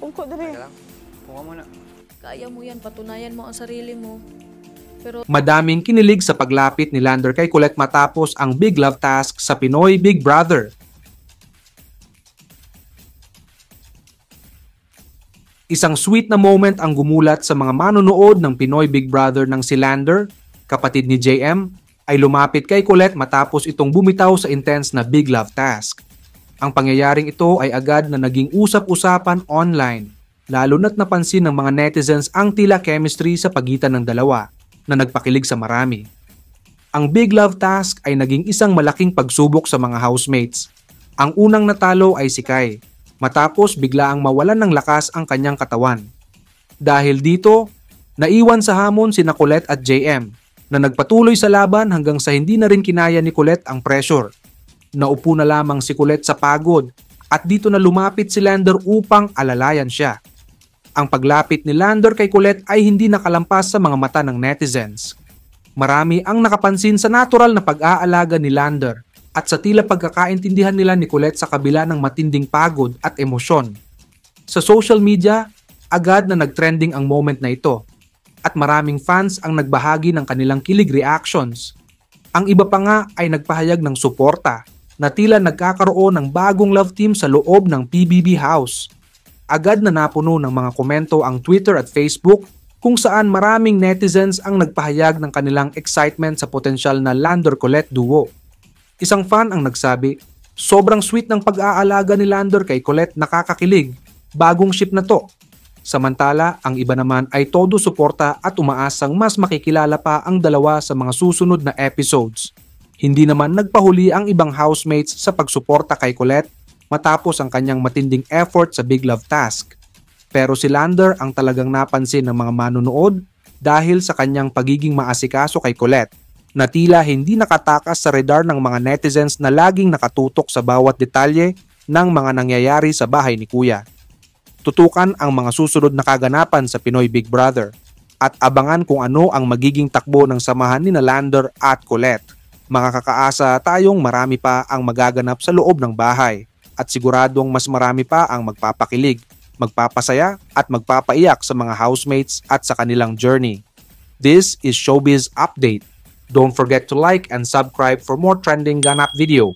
Uko dali. Teka lang. Kuha muna. Kaya mo yan, patunayan mo ang sarili mo. Pero Madaming kinilig sa paglapit ni Lander kay Colette matapos ang big love task sa Pinoy Big Brother. Isang sweet na moment ang gumulat sa mga manonood ng Pinoy Big Brother nang si Lander, kapatid ni JM, ay lumapit kay Colette matapos itong bumitaw sa intense na big love task. Ang pangyayaring ito ay agad na naging usap-usapan online, lalo na't napansin ng mga netizens ang tila chemistry sa pagitan ng dalawa na nagpakilig sa marami. Ang big love task ay naging isang malaking pagsubok sa mga housemates. Ang unang natalo ay si Kai, matapos biglaang mawalan ng lakas ang kanyang katawan. Dahil dito, naiwan sa hamon sina Colette at JM na nagpatuloy sa laban hanggang sa hindi na rin kinaya ni Colette ang pressure. Naupo na lamang si Colette sa pagod at dito na lumapit si Lander upang alalayan siya. Ang paglapit ni Lander kay Colette ay hindi nakalampas sa mga mata ng netizens. Marami ang nakapansin sa natural na pag-aalaga ni Lander at sa tila pagkakaintindihan nila ni Colette sa kabila ng matinding pagod at emosyon. Sa social media, agad na nagtrending ang moment na ito at maraming fans ang nagbahagi ng kanilang kilig reactions. Ang iba pa nga ay nagpahayag ng suporta na tila nagkakaroon ng bagong love team sa loob ng PBB house. Agad na napuno ng mga komento ang Twitter at Facebook kung saan maraming netizens ang nagpahayag ng kanilang excitement sa potensyal na Lander-Colette duo. Isang fan ang nagsabi, "Sobrang sweet ng pag-aalaga ni Lander kay Colette, nakakakilig. Bagong ship na to." Samantala, ang iba naman ay todo suporta at umaasang mas makikilala pa ang dalawa sa mga susunod na episodes. Hindi naman nagpahuli ang ibang housemates sa pagsuporta kay Colette matapos ang kanyang matinding effort sa big love task. Pero si Lander ang talagang napansin ng mga manonood dahil sa kanyang pagiging maasikaso kay Colette, na tila hindi nakatakas sa radar ng mga netizens na laging nakatutok sa bawat detalye ng mga nangyayari sa bahay ni Kuya. Tutukan ang mga susunod na kaganapan sa Pinoy Big Brother at abangan kung ano ang magiging takbo ng samahan ni Lander at Colette. Makakaasa tayong marami pa ang magaganap sa loob ng bahay at siguradong mas marami pa ang magpapakilig, magpapasaya at magpapaiyak sa mga housemates at sa kanilang journey. This is Showbiz Update. Don't forget to like and subscribe for more trending ganap video.